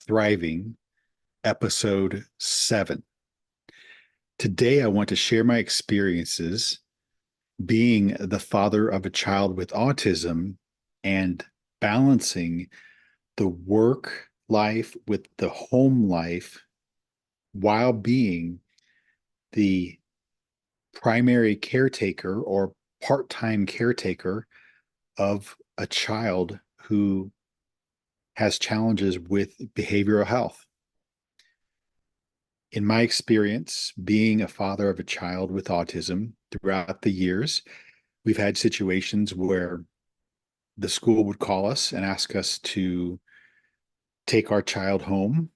Thriving, episode 7. Today, I want to share my experiences being the father of a child with autism and balancing the work life with the home life while being the primary caretaker or part time caretaker of a child who has challenges with behavioral health. In my experience, being a father of a child with autism throughout the years, we've had situations where the school would call us and ask us to take our child home,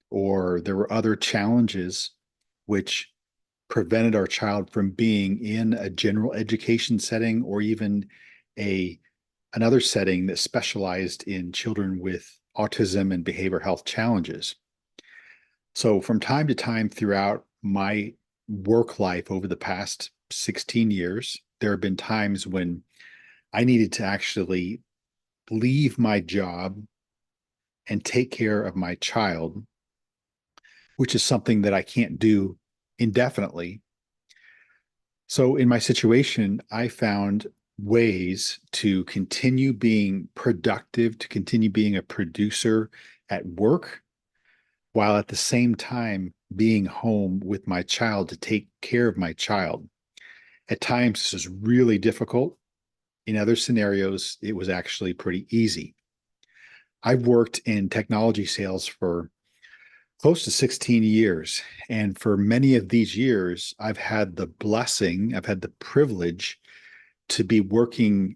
or there were other challenges which prevented our child from being in a general education setting or even a another setting that specialized in children with autism and behavioral health challenges. So from time to time throughout my work life over the past 16 years, there have been times when I needed to actually leave my job and take care of my child, which is something that I can't do indefinitely. So in my situation, I found ways to continue being productive, to continue being a producer at work, while at the same time being home with my child to take care of my child. At times, this is really difficult. In other scenarios, it was actually pretty easy. I've worked in technology sales for close to 16 years. And for many of these years, I've had the privilege to be working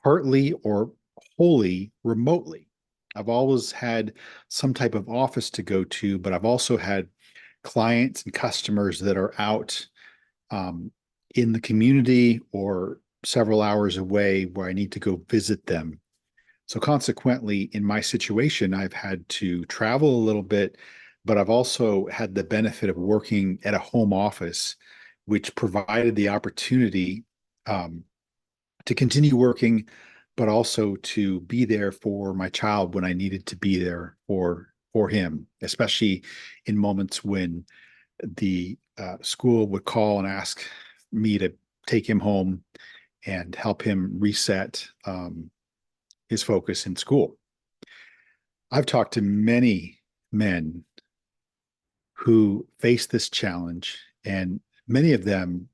partly or wholly remotely. I've always had some type of office to go to, but I've also had clients and customers that are out um, in the community or several hours away where I need to go visit them. So consequently, in my situation, I've had to travel a little bit, but I've also had the benefit of working at a home office, which provided the opportunity um, to continue working, but also to be there for my child when I needed to be there for him, especially in moments when the school would call and ask me to take him home and help him reset his focus in school. I've talked to many men who face this challenge, and many of them,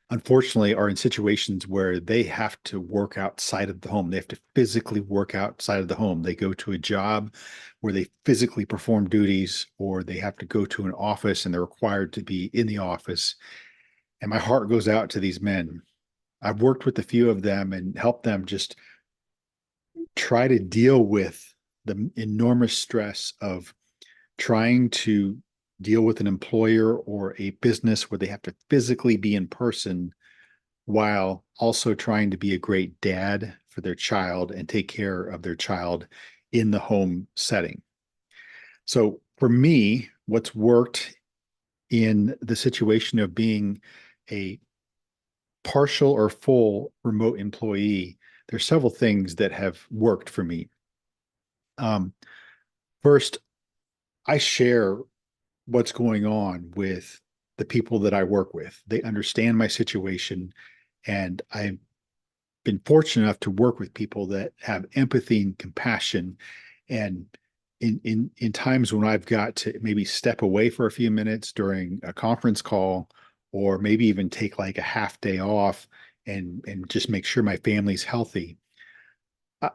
unfortunately, are in situations where they have to work outside of the home. They have to physically work outside of the home. They go to a job where they physically perform duties, or they have to go to an office and they're required to be in the office. And my heart goes out to these men. I've worked with a few of them and helped them just try to deal with the enormous stress of trying to deal with an employer or a business where they have to physically be in person while also trying to be a great dad for their child and take care of their child in the home setting. So for me, what's worked in the situation of being a partial or full remote employee, there's several things that have worked for me. Um, First, I share what's going on with the people that I work with. They understand my situation, and I've been fortunate enough to work with people that have empathy and compassion. And in times when I've got to maybe step away for a few minutes during a conference call, or maybe even take like a half day off and just make sure my family's healthy,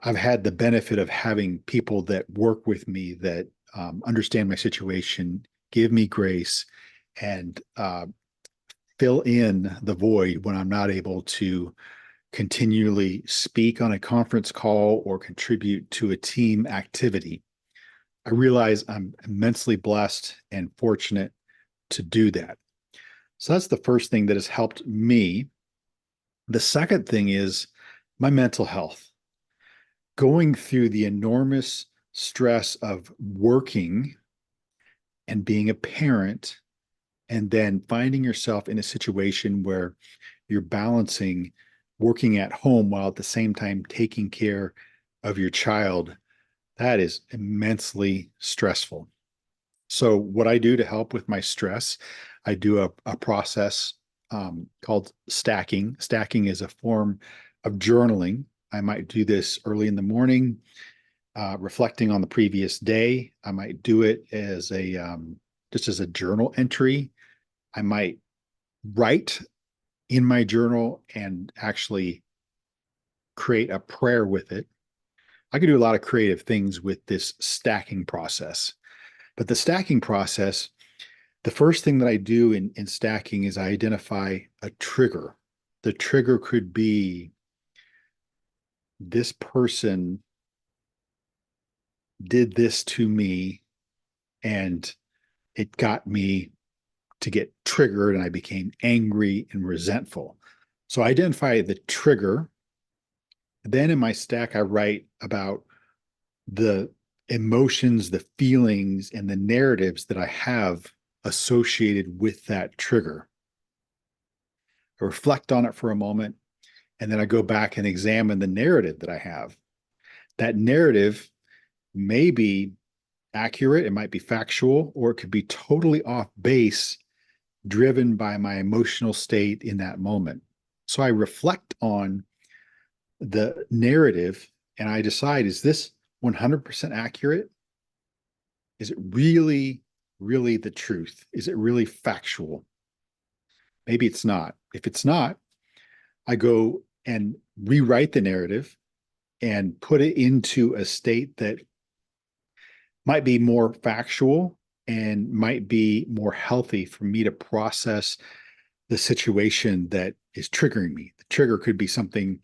I've had the benefit of having people that work with me that understand my situation, give me grace, and fill in the void when I'm not able to continually speak on a conference call or contribute to a team activity. I realize I'm immensely blessed and fortunate to do that. So that's the first thing that has helped me. The second thing is my mental health. Going through the enormous stress of working and being a parent, and then finding yourself in a situation where you're balancing working at home while at the same time taking care of your child. That is immensely stressful. So what I do to help with my stress, I do a process called stacking. Stacking is a form of journaling. I might do this early in the morning, reflecting on the previous day. I might do it as a just as a journal entry. I might write in my journal and actually create a prayer with it. I can do a lot of creative things with this stacking process. But the stacking process, the first thing that I do in stacking is I identify a trigger. The trigger could be this person did this to me and it got me to get triggered and I became angry and resentful. So I identify the trigger. Then in my stack, I write about the emotions, the feelings, and the narratives that I have associated with that trigger. I reflect on it for a moment, and then I go back and examine the narrative that I have. That narrative may be accurate, it might be factual, or it could be totally off base, driven by my emotional state in that moment. So I reflect on the narrative and I decide, is this 100% accurate? Is it really, really the truth? Is it really factual? Maybe it's not. If it's not, I go and rewrite the narrative and put it into a state that might be more factual and might be more healthy for me to process the situation that is triggering me. The trigger could be something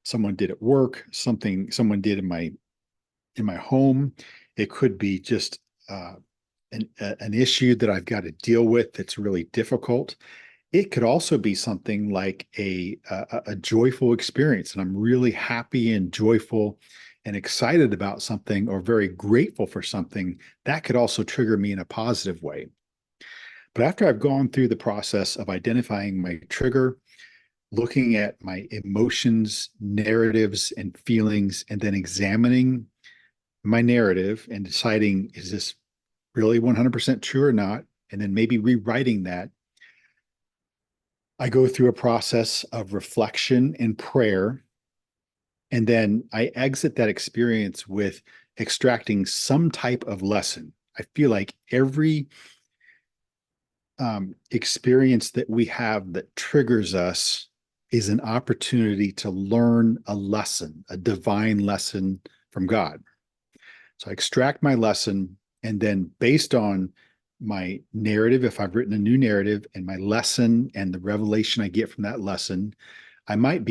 someone did at work, something someone did in my home. It could be just an issue that I've got to deal with that's really difficult. It could also be something like a joyful experience, and I'm really happy and joyful and excited about something, or very grateful for something. That could also trigger me in a positive way. But after I've gone through the process of identifying my trigger, looking at my emotions, narratives, and feelings, and then examining my narrative and deciding, is this really 100% true or not? And then maybe rewriting that, I go through a process of reflection and prayer. And then I exit that experience with extracting some type of lesson. I feel like every experience that we have that triggers us is an opportunity to learn a lesson, a divine lesson from God. So I extract my lesson, and then based on my narrative, if I've written a new narrative and my lesson and the revelation I get from that lesson, I might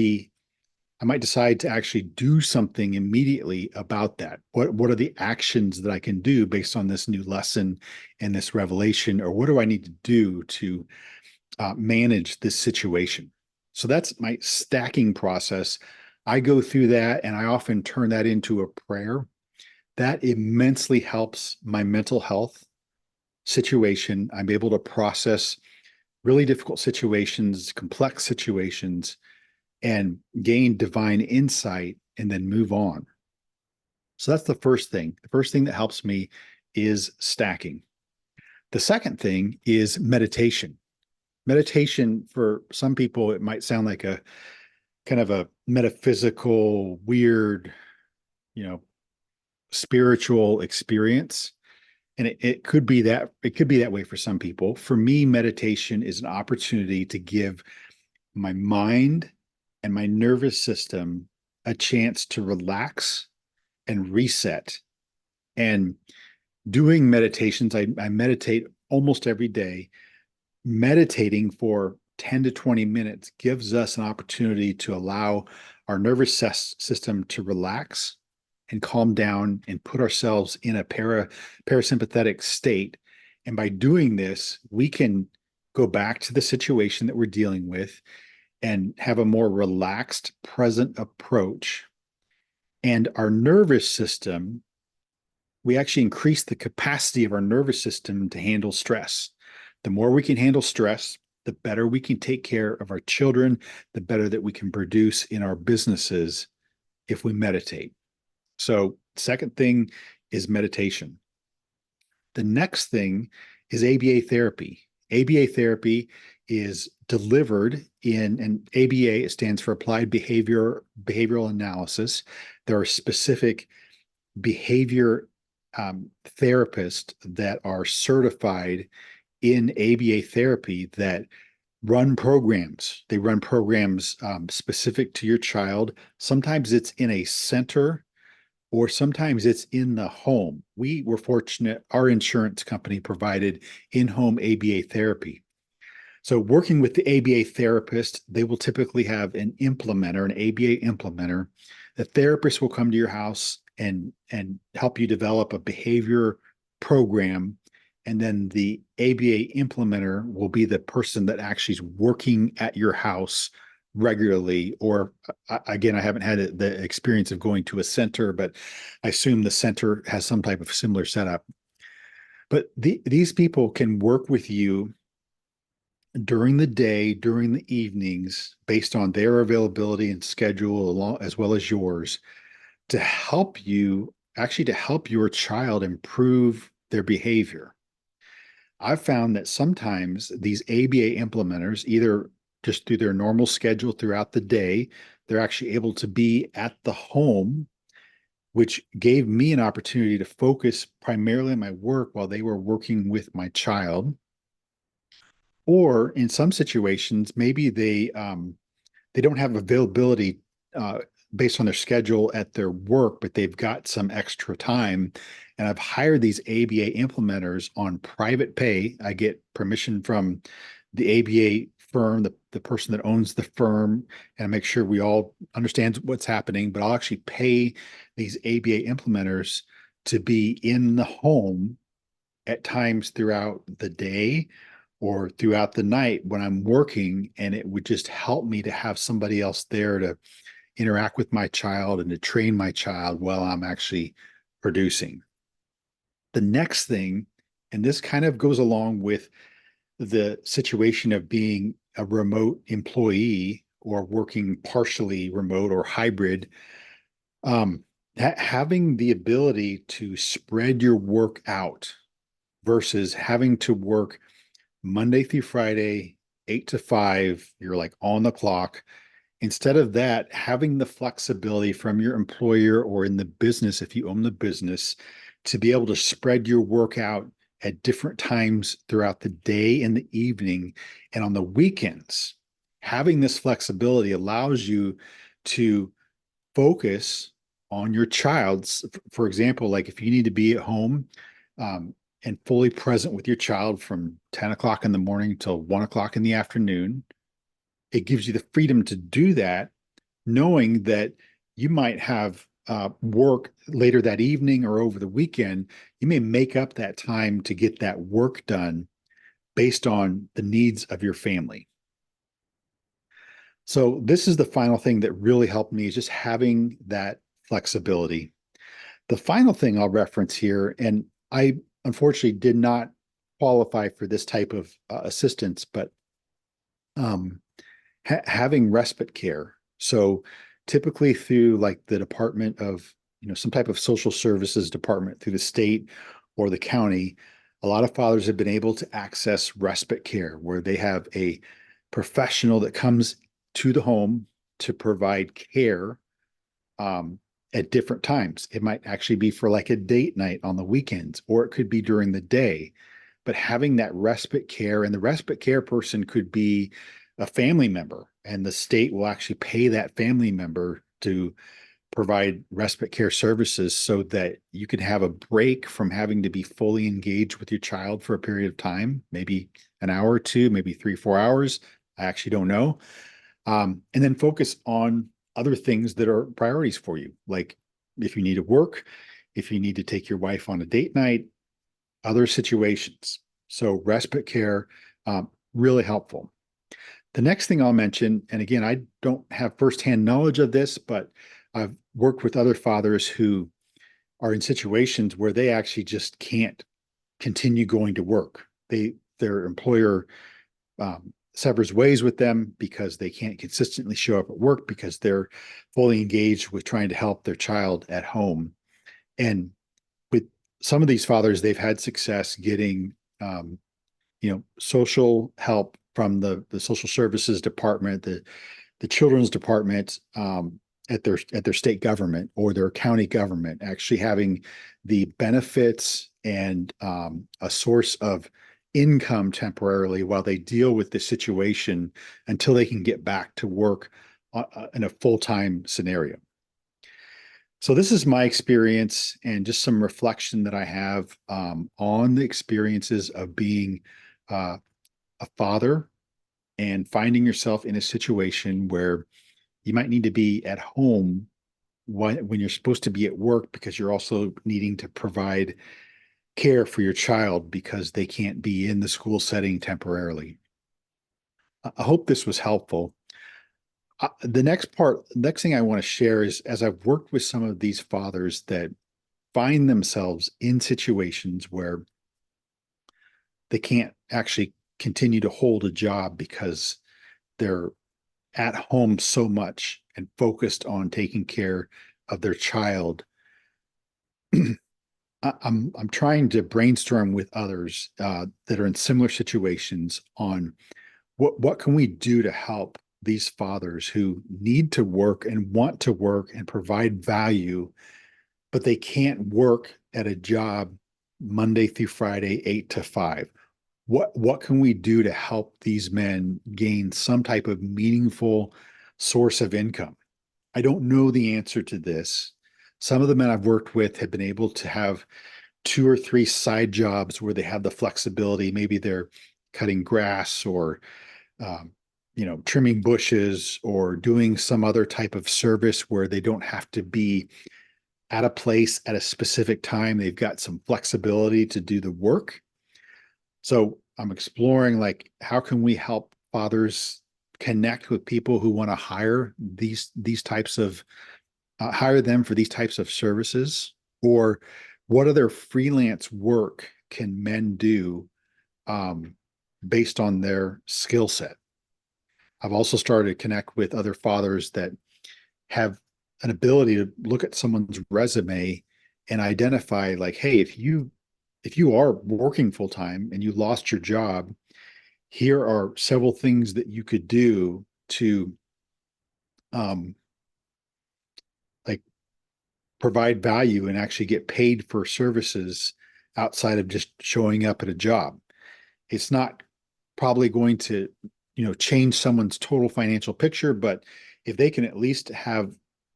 decide to actually do something immediately about that. What are the actions that I can do based on this new lesson and this revelation, or what do I need to do to manage this situation? So that's my stacking process. I go through that and I often turn that into a prayer. That immensely helps my mental health situation. I'm able to process really difficult situations, complex situations, and gain divine insight and then move on. So that's the first thing. The first thing that helps me is stacking. The second thing is meditation. Meditation, for some people, it might sound like a kind of a metaphysical, weird, you know, spiritual experience. And it could be that way for some people. For me, meditation is an opportunity to give my mind and my nervous system a chance to relax and reset. And doing meditations, I meditate almost every day. Meditating for 10 to 20 minutes gives us an opportunity to allow our nervous system to relax and calm down and put ourselves in a parasympathetic state. And by doing this, we can go back to the situation that we're dealing with and have a more relaxed, present approach. And our nervous system, we actually increase the capacity of our nervous system to handle stress. The more we can handle stress, the better we can take care of our children, the better that we can produce in our businesses if we meditate. So, second thing is meditation. The next thing is ABA therapy. ABA therapy is delivered in, and ABA stands for Applied Behavioral Analysis. There are specific behavior therapists that are certified in ABA therapy that run programs. They run programs specific to your child. Sometimes it's in a center, or sometimes it's in the home. We were fortunate, our insurance company provided in-home ABA therapy. So working with the ABA therapist, they will typically have an implementer, an ABA implementer. The therapist will come to your house and help you develop a behavior program. And then the ABA implementer will be the person that actually is working at your house regularly. Or again, I haven't had the experience of going to a center, but I assume the center has some type of similar setup. But these people can work with you during the day, during the evenings, based on their availability and schedule, as well as yours, to help you, actually to help your child improve their behavior. I've found that sometimes these ABA implementers, either just through their normal schedule throughout the day, they're actually able to be at the home, which gave me an opportunity to focus primarily on my work while they were working with my child. Or in some situations, maybe they don't have availability based on their schedule at their work, but they've got some extra time. And I've hired these ABA implementers on private pay. I get permission from the ABA firm, the person that owns the firm, and I make sure we all understand what's happening. But I'll actually pay these ABA implementers to be in the home at times throughout the day or throughout the night when I'm working, and it would just help me to have somebody else there to interact with my child and to train my child while I'm actually producing. The next thing, and this kind of goes along with the situation of being a remote employee or working partially remote or hybrid, having the ability to spread your work out versus having to work Monday through Friday, 8 to 5, you're like on the clock. Instead of that, having the flexibility from your employer or in the business, if you own the business, to be able to spread your work out at different times throughout the day and the evening and on the weekends. Having this flexibility allows you to focus on your child's. For example, like if you need to be at home and fully present with your child from 10 o'clock in the morning till 1 o'clock in the afternoon, it gives you the freedom to do that, knowing that you might have work later that evening or over the weekend. You may make up that time to get that work done based on the needs of your family. So this is the final thing that really helped me, is just having that flexibility. The final thing I'll reference here, and I unfortunately did not qualify for this type of assistance, but having respite care. So typically through like the Department of, some type of social services department through the state or the county, a lot of fathers have been able to access respite care where they have a professional that comes to the home to provide care at different times. It might actually be for like a date night on the weekends, or it could be during the day. But having that respite care, and the respite care person could be a family member, and the state will actually pay that family member to provide respite care services so that you can have a break from having to be fully engaged with your child for a period of time, maybe an hour or two, maybe 3-4 hours. I actually don't know. And then focus on other things that are priorities for you. Like if you need to work, if you need to take your wife on a date night, other situations. So respite care, really helpful. The next thing I'll mention, and again, I don't have firsthand knowledge of this, but I've worked with other fathers who are in situations where they actually just can't continue going to work. Their employer severs ways with them because they can't consistently show up at work because they're fully engaged with trying to help their child at home. And with some of these fathers, they've had success getting, social help from the social services department, the children's department, at their state government or their county government, actually having the benefits and a source of income temporarily while they deal with the situation until they can get back to work in a full-time scenario. So this is my experience and just some reflection that I have on the experiences of being a father and finding yourself in a situation where you might need to be at home when you're supposed to be at work because you're also needing to provide care for your child because they can't be in the school setting temporarily. I hope this was helpful. The next thing I want to share is as I've worked with some of these fathers that find themselves in situations where they can't actually continue to hold a job because they're at home so much and focused on taking care of their child. I'm trying to brainstorm with others that are in similar situations on what can we do to help these fathers who need to work and want to work and provide value, but they can't work at a job Monday through Friday, 8 to 5. What can we do to help these men gain some type of meaningful source of income? I don't know the answer to this. Some of the men I've worked with have been able to have 2 or 3 side jobs where they have the flexibility. Maybe they're cutting grass or um, trimming bushes or doing some other type of service where they don't have to be at a place at a specific time. They've got some flexibility to do the work. So I'm exploring like how can we help fathers connect with people who want to hire these types of hire them for these types of services, or what other freelance work can men do um, based on their skill set. I've also started to connect with other fathers that have an ability to look at someone's resume and identify like, hey, if you are working full time and you lost your job, here are several things that you could do to um, like provide value and actually get paid for services outside of just showing up at a job. It's not probably going to, change someone's total financial picture, but if they can at least have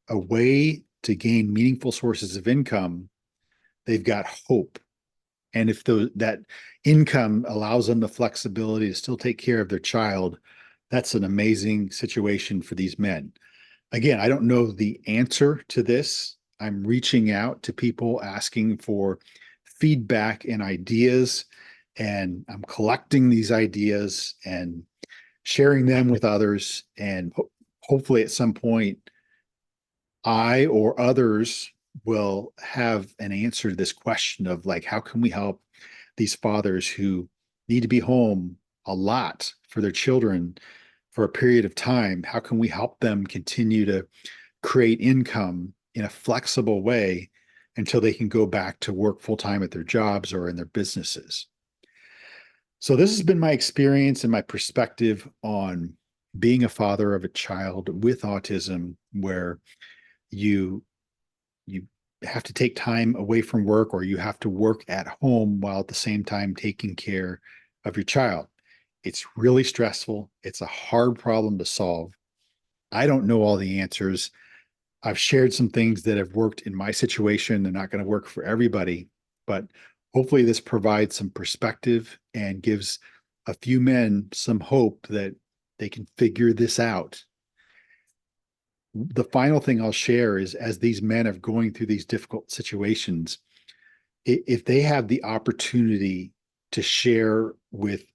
a way to gain meaningful sources of income, they've got hope. And if that income allows them the flexibility to still take care of their child, that's an amazing situation for these men. Again, I don't know the answer to this. I'm reaching out to people asking for feedback and ideas, and I'm collecting these ideas and sharing them with others. And hopefully, at some point, I or others will have an answer to this question of like, how can we help these fathers who need to be home a lot for their children for a period of time? How can we help them continue to create income in a flexible way until they can go back to work full time at their jobs or in their businesses? So this has been my experience and my perspective on being a father of a child with autism, where you you have to take time away from work or you have to work at home while at the same time taking care of your child. It's really stressful. It's a hard problem to solve. I don't know all the answers. I've shared some things that have worked in my situation. They're not going to work for everybody, but hopefully this provides some perspective and gives a few men some hope that they can figure this out. The final thing I'll share is as these men are going through these difficult situations, if they have the opportunity to share with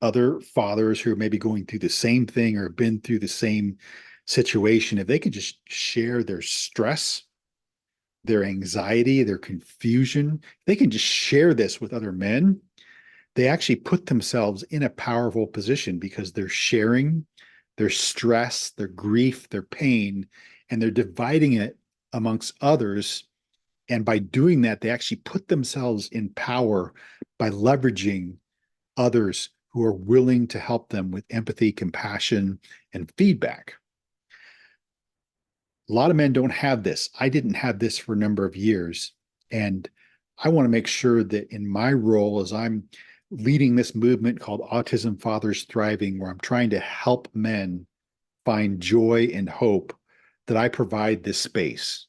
other fathers who are maybe going through the same thing or have been through the same situation, if they could just share their stress, their anxiety, their confusion, they can just share this with other men. They actually put themselves in a powerful position because they're sharing their stress, their grief, their pain, and they're dividing it amongst others. And by doing that, they actually put themselves in power by leveraging others who are willing to help them with empathy, compassion, and feedback. A lot of men don't have this. I didn't have this for a number of years. And I want to make sure that in my role as I'm leading this movement called Autism Fathers Thriving, where I'm trying to help men find joy and hope, that I provide this space.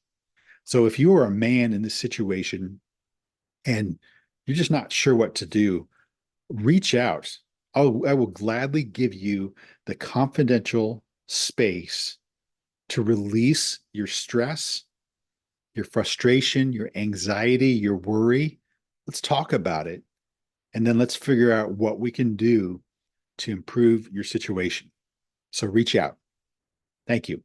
So if you are a man in this situation and you're just not sure what to do, reach out. I will gladly give you the confidential space to release your stress, your frustration, your anxiety, your worry. Let's talk about it. And then let's figure out what we can do to improve your situation. So reach out. Thank you.